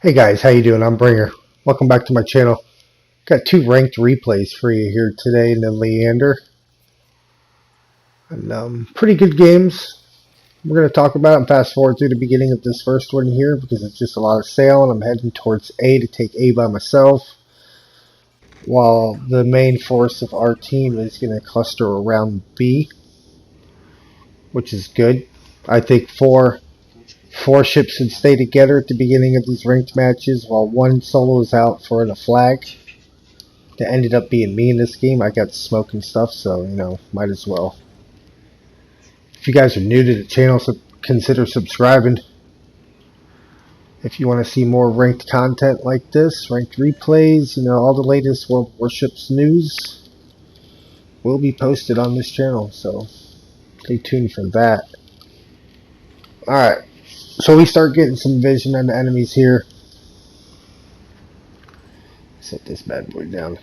Hey guys, how you doing? I'm Bringer. Welcome back to my channel. Got two ranked replays for you here today in the Leander. And pretty good games. We're going to talk about and fast forward through the beginning of this first one here because it's just a lot of sale and I'm heading towards A to take A by myself. While the main force of our team is going to cluster around B, which is good. I think four ships should stay together at the beginning of these ranked matches while one solo is out for a flag. That ended up being me in this game. I got smoke and stuff, so, might as well. If you guys are new to the channel, so consider subscribing. If you want to see more ranked content like this, ranked replays, all the latest World of Warships news will be posted on this channel, so stay tuned for that. Alright, so we start getting some vision on the enemies here. Set this bad boy down.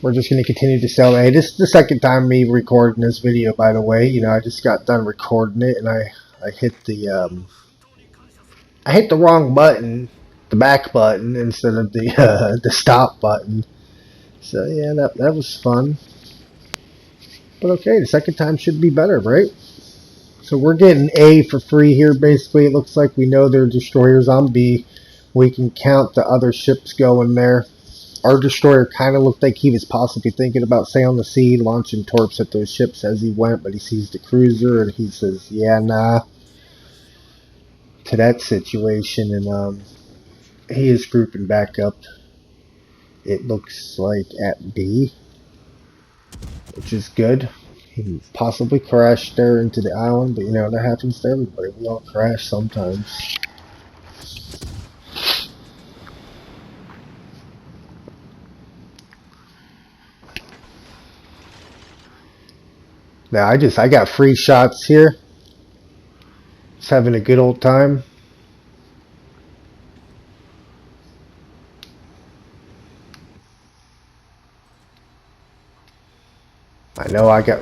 We're just going to continue to sell. Hey, this is the second time me recording this video, by the way. I just got done recording it, and I hit the wrong button, the back button, instead of the stop button. So yeah, that was fun. But okay, the second time should be better, right? So we're getting A for free here. Basically, it looks like we know there are destroyers on B. We can count the other ships going there. Our destroyer kind of looked like he was possibly thinking about sailing the sea, launching torps at those ships as he went, but he sees the cruiser and he says, yeah, nah, to that situation, and he is grouping back up, it looks like, at B, which is good. He possibly crashed there into the island, but that happens to everybody. We all crash sometimes. Now, I got free shots here. Just having a good old time. I know I got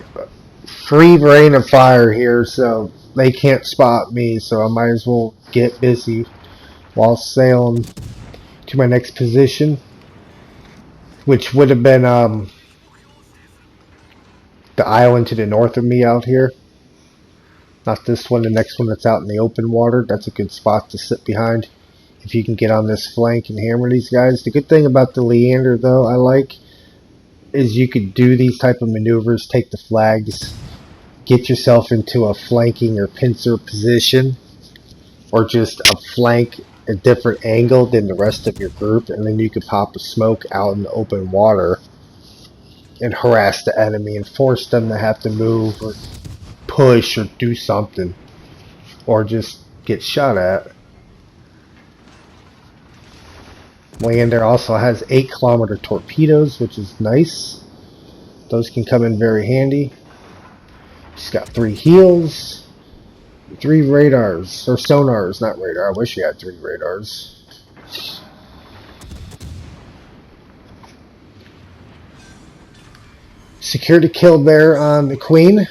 free rain of fire here, so they can't spot me, so I might as well get busy while sailing to my next position, which would have been the island to the north of me out here. Not this one, the next one that's out in the open water. That's a good spot to sit behind if you can get on this flank and hammer these guys. The good thing about the Leander, though, I like, is you could do these type of maneuvers, take the flags, get yourself into a flanking or pincer position, or just a flank a different angle than the rest of your group, and then you could pop a smoke out in the open water and harass the enemy and force them to have to move or push or do something, or just get shot at. Leander also has 8-kilometer torpedoes, which is nice. Those can come in very handy. He's got 3 heals, 3 radars, or sonars, not radar. I wish he had 3 radars. Security kill there on the Queen.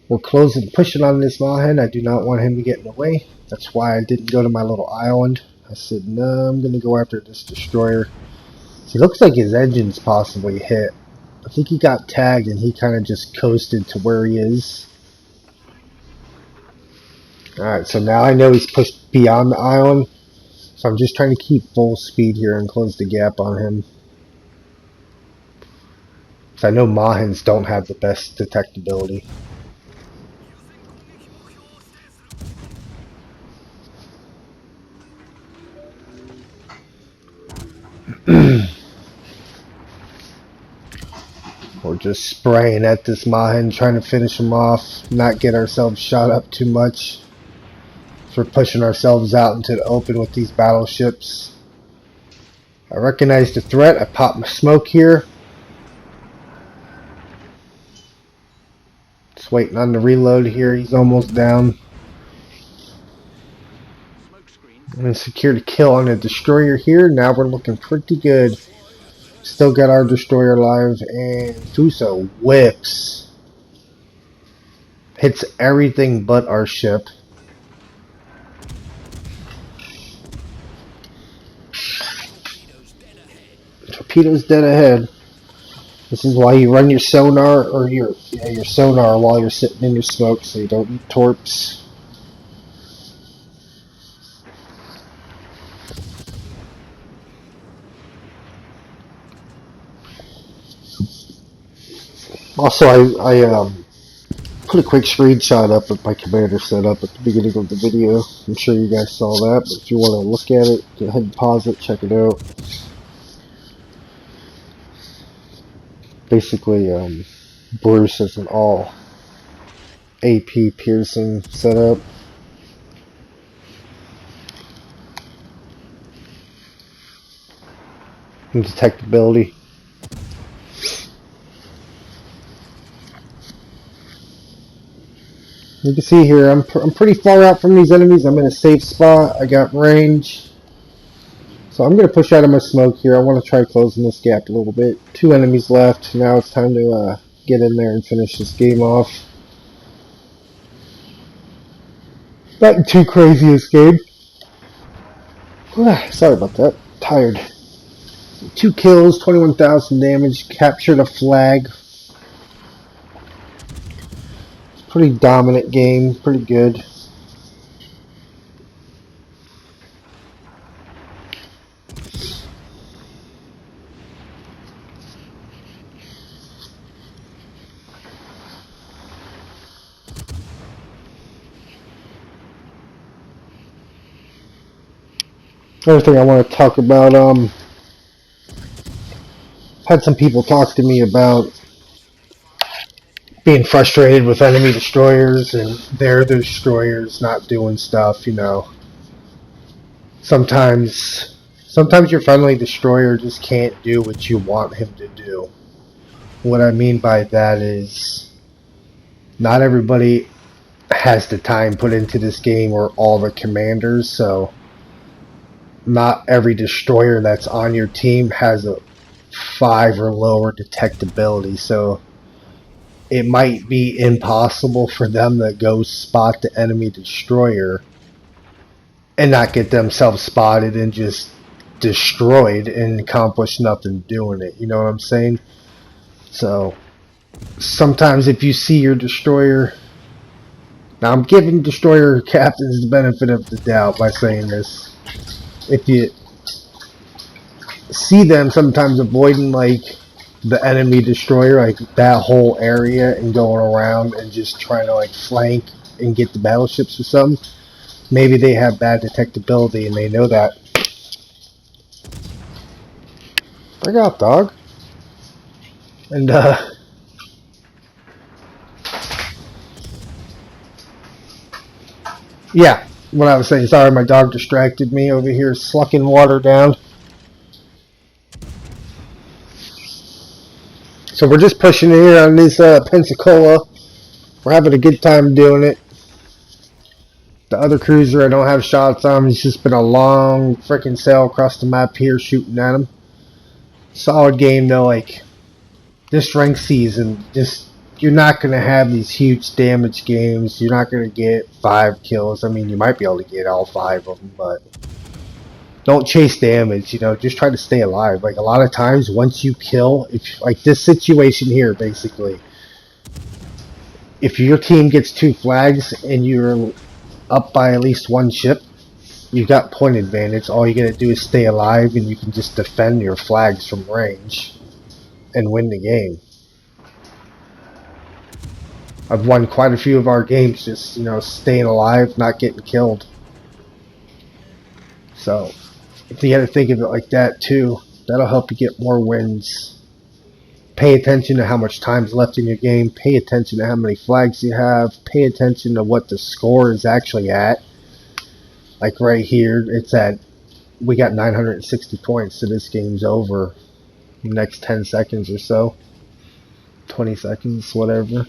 We're closing, pushing on this Mahen. I do not want him to get in the way. That's why I didn't go to my little island. I said, no, I'm going to go after this destroyer. He looks like his engine's possibly hit. I think he got tagged and he kind of just coasted to where he is. Alright, so now I know he's pushed beyond the island. So I'm just trying to keep full speed here and close the gap on him. So I know Mahens don't have the best detectability. We're just spraying at this Mahen, trying to finish him off, not get ourselves shot up too much. So we're pushing ourselves out into the open with these battleships. I recognize the threat. I pop my smoke here. Just waiting on the reload here. He's almost down. I'm going to secure the kill on the destroyer here. Now we're looking pretty good. Still got our destroyer alive, and Fuso whips. Hits everything but our ship. torpedoes dead ahead. This is why you run your sonar or your sonar while you're sitting in your smoke, so you don't eat torps. Also, I put a quick screenshot up of my commander setup at the beginning of the video. I'm sure you guys saw that, but if you want to look at it, go ahead and pause it, check it out. Basically, Bruce is an all AP piercing setup. And detectability. You can see here, I'm pretty far out from these enemies. I'm in a safe spot. I got range. So I'm going to push out of my smoke here. I want to try closing this gap a little bit. 2 enemies left. Now it's time to get in there and finish this game off. Nothing too crazy this game. Sorry about that. Tired. 2 kills, 21,000 damage. Captured a flag. Pretty dominant game. Pretty good. Another thing I want to talk about, had some people talk to me about being frustrated with enemy destroyers and their destroyers not doing stuff, you know. Sometimes your friendly destroyer just can't do what you want him to do. What I mean by that is not everybody has the time put into this game or all the commanders, so not every destroyer that's on your team has a 5 or lower detectability, so it might be impossible for them to go spot the enemy destroyer and not get themselves spotted and just destroyed and accomplish nothing doing it. You know what I'm saying? So sometimes if you see your destroyer, now I'm giving destroyer captains the benefit of the doubt by saying this. If you see them sometimes avoiding like the enemy destroyer, like that whole area, and going around and just trying to like flank and get the battleships or something, maybe they have bad detectability and they know that. Bring out, dog. And yeah, what I was saying, sorry, my dog distracted me over here slucking water down. So we're just pushing here on this Pensacola. We're having a good time doing it. The other cruiser I don't have shots on. It's just been a long freaking sail across the map here shooting at him. Solid game though. Like this ranked season, just you're not going to have these huge damage games. You're not going to get 5 kills. I mean, you might be able to get all 5 of them, but don't chase damage, you know, just try to stay alive. Like a lot of times once you kill, if like this situation here basically, if your team gets 2 flags and you're up by at least 1 ship, you've got point advantage. All you gotta do is stay alive and you can just defend your flags from range and win the game. I've won quite a few of our games just, you know, staying alive, not getting killed. So if you got to think of it like that too, that'll help you get more wins. Pay attention to how much time's left in your game. Pay attention to how many flags you have. Pay attention to what the score is actually at. Like right here, it's at, we got 960 points, so this game's over in the next 10 seconds or so. 20 seconds, whatever.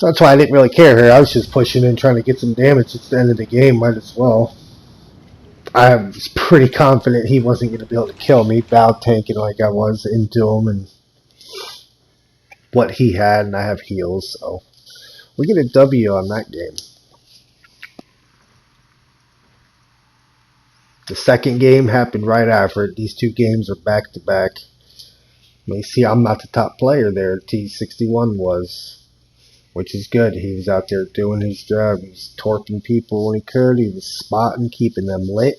That's why I didn't really care here. I was just pushing in, trying to get some damage at the end of the game. Might as well. I was pretty confident he wasn't going to be able to kill me, bow tanking like I was into him and what he had, and I have heals, so We get a W on that game. The second game happened right after it. These two games are back to back. You may see I'm not the top player there. T61 was, which is good. He was out there doing his job. He was torping people when he could. He was spotting, keeping them lit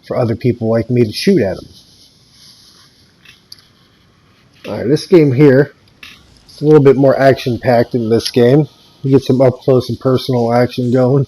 for other people like me to shoot at them. Alright, this game here, it's a little bit more action-packed in this game. You get some up-close and personal action going.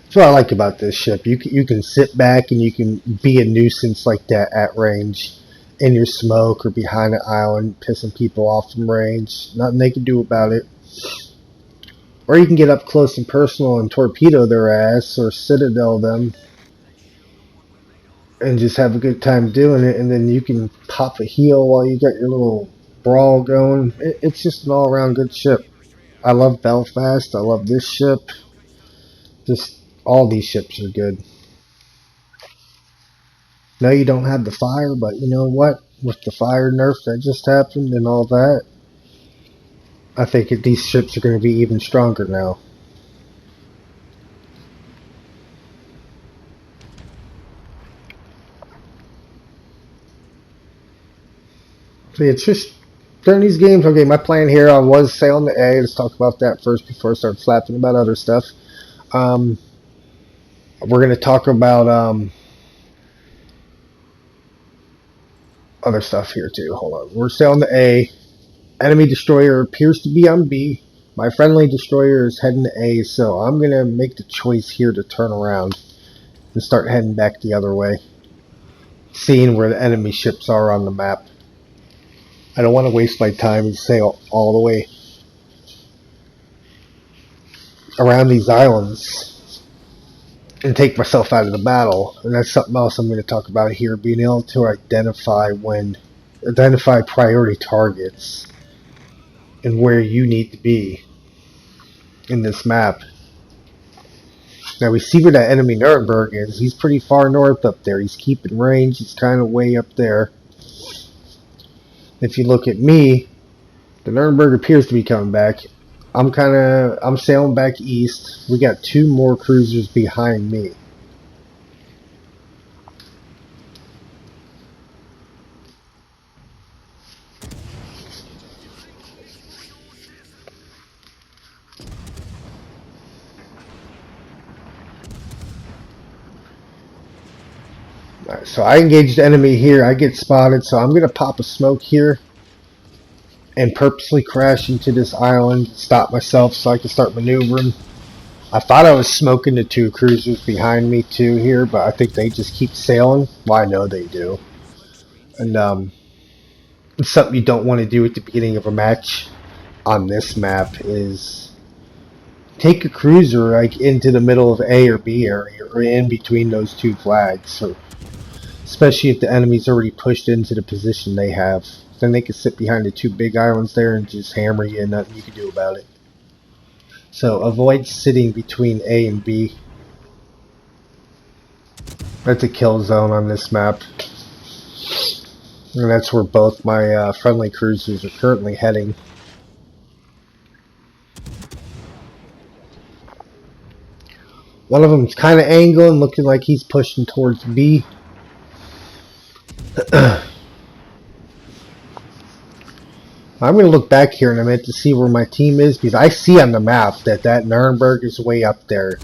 That's what I like about this ship. You can sit back and you can be a nuisance like that at range. In your smoke or behind an island, pissing people off from range. Nothing they can do about it. Or you can get up close and personal and torpedo their ass or citadel them and just have a good time doing it. And then you can pop a heel while you got your little brawl going. It's just an all-around good ship. I love Belfast. I love this ship. Just all these ships are good. No, you don't have the fire, but you know what? With the fire nerf that just happened and all that, I think these ships are going to be even stronger now. See, it's just during these games. Okay, my plan here, I was sailing the A. Let's talk about that first before I start flapping about other stuff. We're going to talk about other stuff here too. Hold on. We're sailing the A. Enemy destroyer appears to be on B. My friendly destroyer is heading to A, so I'm going to make the choice here to turn around and start heading back the other way, seeing where the enemy ships are on the map. I don't want to waste my time and sail all the way around these islands and take myself out of the battle. And that's something else I'm going to talk about here, being able to identify priority targets and where you need to be in this map. Now we see where that enemy Nuremberg is. He's pretty far north up there. He's keeping range. He's kind of way up there. If you look at me, the Nuremberg appears to be coming back. I'm sailing back east. We got two more cruisers behind me. Alright, so I engage the enemy here. I get spotted, so I'm going to pop a smoke here and purposely crash into this island, stop myself so I can start maneuvering. I thought I was smoking the two cruisers behind me too here, but I think they just keep sailing. Well, I know they do. And it's something you don't want to do at the beginning of a match on this map is take a cruiser like into the middle of A or B area or in between those two flags. So, especially if the enemy's already pushed into the position they have. Then they can sit behind the two big islands there and just hammer you and nothing you can do about it. So avoid sitting between A and B. That's a kill zone on this map. And that's where both my friendly cruisers are currently heading. One of them's kind of angling, looking like he's pushing towards B. I'm going to look back here in a minute to see where my team is, because I see on the map that Nuremberg is way up there.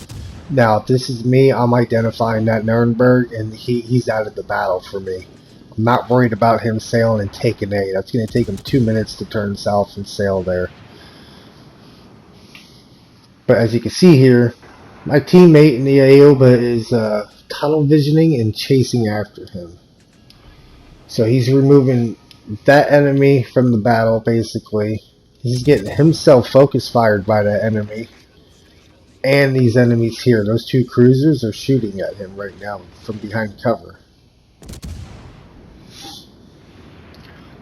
Now, if this is me, I'm identifying that Nuremberg, and he's out of the battle for me. I'm not worried about him sailing and taking A. That's going to take him 2 minutes to turn south and sail there. But as you can see here, my teammate in the Aoba is tunnel visioning and chasing after him. So he's removing that enemy from the battle, basically. He's getting himself focus fired by that enemy. And these enemies here, those two cruisers are shooting at him right now from behind cover.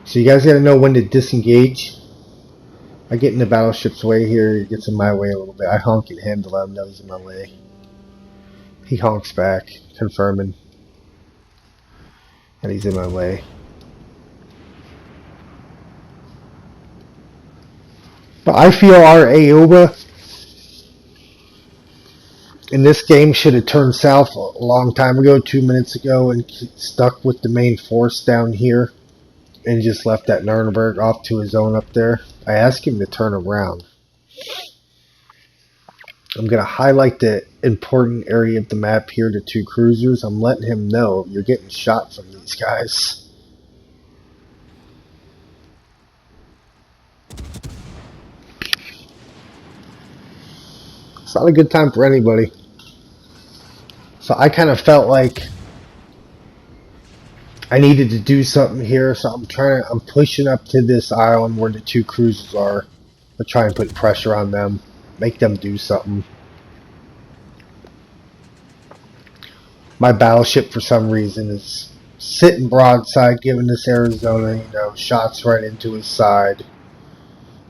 So you guys gotta know when to disengage. I get in the battleship's way here, he gets in my way a little bit. I honk at him to let him know he's in my way. He honks back, confirming. And he's in my way. But I feel our Aoba in this game should have turned south a long time ago, 2 minutes ago, and stuck with the main force down here and just left that Nuremberg off to his own up there. I asked him to turn around. I'm going to highlight the important area of the map here to 2 cruisers. I'm letting him know you're getting shot from these guys. It's not a good time for anybody. So I kind of felt like I needed to do something here, so I'm pushing up to this island where the 2 cruisers are to try and put pressure on them, make them do something. My battleship, for some reason, is sitting broadside, giving this Arizona, shots right into his side.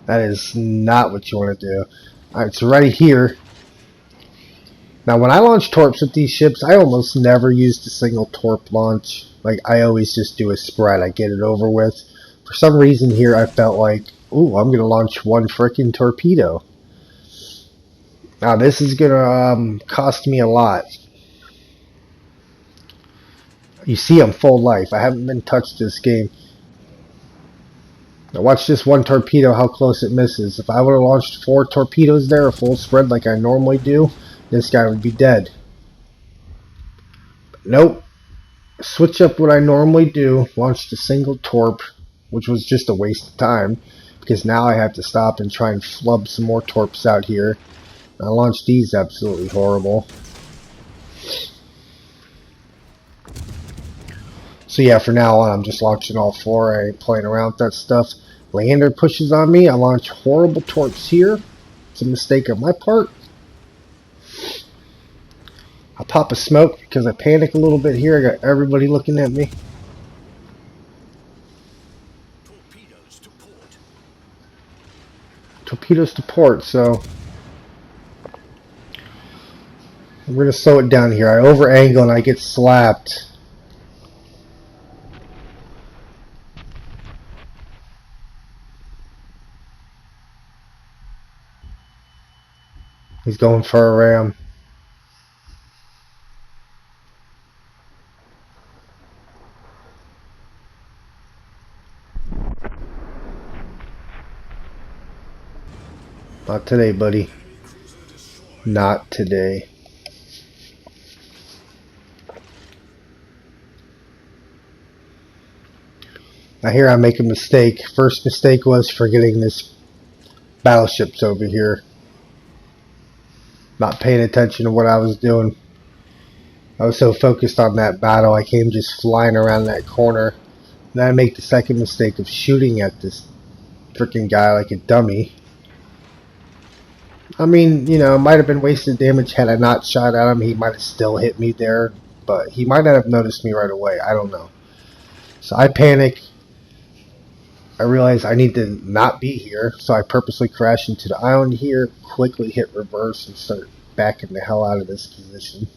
That is not what you want to do. Alright, so right here. Now, when I launch torps with these ships, I almost never use a single torp launch. Like, I always just do a spread. I get it over with. For some reason here, I felt like, ooh, I'm going to launch one frickin' torpedo. Now, this is going to cost me a lot. You see, I'm full life. I haven't been touched this game. Now watch this one torpedo, how close it misses. If I would have launched 4 torpedoes there, a full spread like I normally do, this guy would be dead. But nope. Switch up what I normally do, launched a single torp, which was just a waste of time, because now I have to stop and try and flub some more torps out here. I launched these absolutely horrible. So yeah, for now on, I'm just launching all 4. I ain't playing around with that stuff. Leander pushes on me. I launch horrible torps here. It's a mistake on my part. I pop a smoke because I panic a little bit here. I got everybody looking at me. Torpedoes to port. Torpedoes to port, so we're going to slow it down here. I over angle and I get slapped. He's going for a ram. Not today, buddy. Not today. Now here I make a mistake. First mistake was forgetting this battleship's over here. Not paying attention to what I was doing. I was so focused on that battle, I came just flying around that corner. Then I make the second mistake of shooting at this freaking guy like a dummy. I mean, it might have been wasted damage had I not shot at him. He might have still hit me there, but he might not have noticed me right away. I don't know. So I panic. I realize I need to not be here, so I purposely crash into the island here, quickly hit reverse, and start backing the hell out of this position.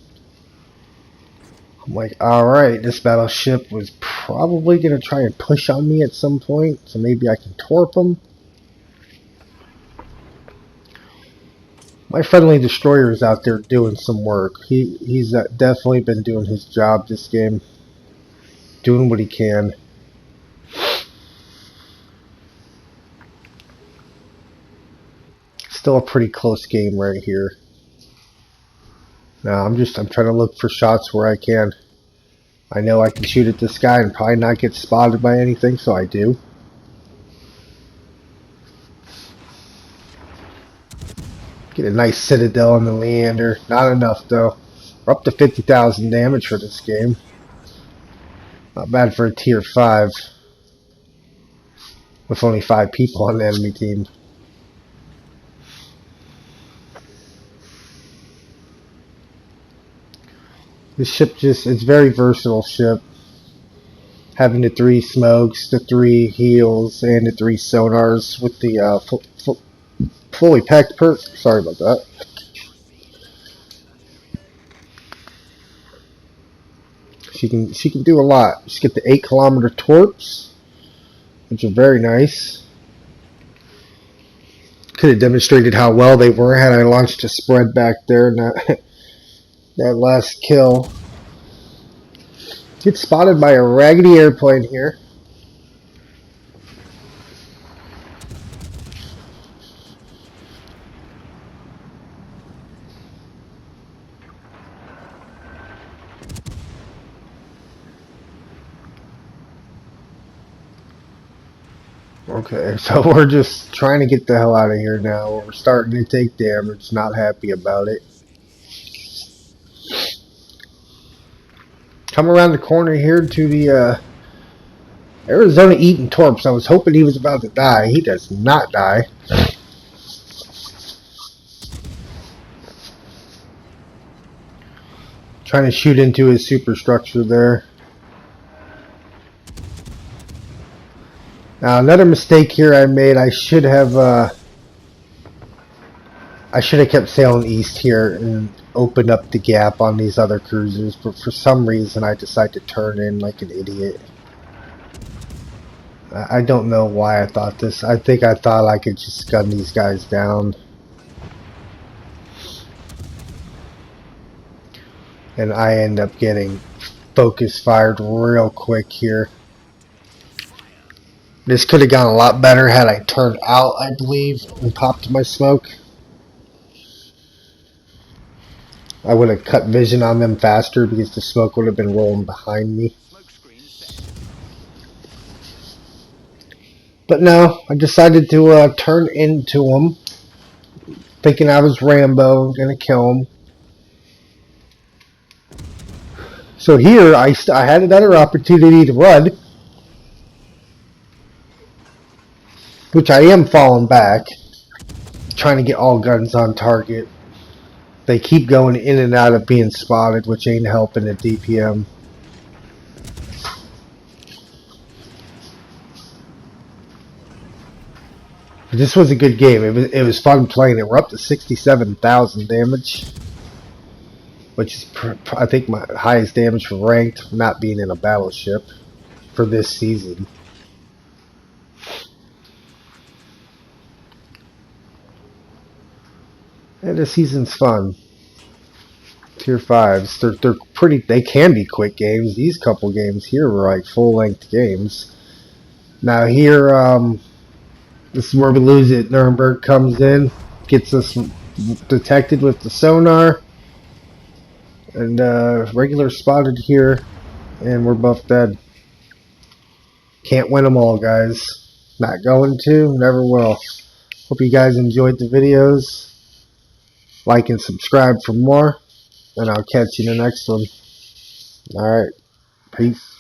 I'm like, alright, this battleship was probably going to try and push on me at some point, so maybe I can torp him. My friendly destroyer is out there doing some work. He's definitely been doing his job this game. Doing what he can. Still a pretty close game right here. Now I'm trying to look for shots where I can. I know I can shoot at this guy and probably not get spotted by anything, so I do. Get a nice citadel on the Leander. Not enough though. We're up to 50,000 damage for this game. Not bad for a tier 5. With only 5 people on the enemy team. This ship it's very versatile ship. Having the 3 smokes, the 3 heals, and the 3 sonars with the fully packed perk. Sorry about that. She can do a lot. Just get the 8-kilometer torps, which are very nice. Could have demonstrated how well they were had I launched a spread back there in that, that last kill. Get spotted by a raggedy airplane here. Okay, so we're just trying to get the hell out of here now. We're starting to take damage, not happy about it. Come around the corner here to the Arizona eating torps. I was hoping he was about to die. He does not die. Trying to shoot into his superstructure there. Now another mistake here I made. I should have kept sailing east here and opened up the gap on these other cruisers, but for some reason I decided to turn in like an idiot. I don't know why I thought this. I think I thought I could just gun these guys down. And I end up getting focus fired real quick here. This could have gone a lot better had I turned out, I believe, and popped my smoke. I would have cut vision on them faster because the smoke would have been rolling behind me. But no, I decided to turn into them, thinking I was Rambo, gonna kill him. So here, I had another opportunity to run, which I am falling back, trying to get all guns on target. They keep going in and out of being spotted, which ain't helping at DPM. This was a good game. It was fun playing it. We're up to 67,000 damage, which is I think my highest damage for ranked, not being in a battleship for this season. And this season's fun. Tier 5s, they're pretty. They can be quick games. These couple games here were like full length games. Now here, this is where we lose it. Nuremberg comes in, gets us detected with the sonar, and regular spotted here, and we're both dead. Can't win them all, guys. Not going to, never will. Hope you guys enjoyed the videos. Like and subscribe for more, and I'll catch you in the next one. Alright, peace.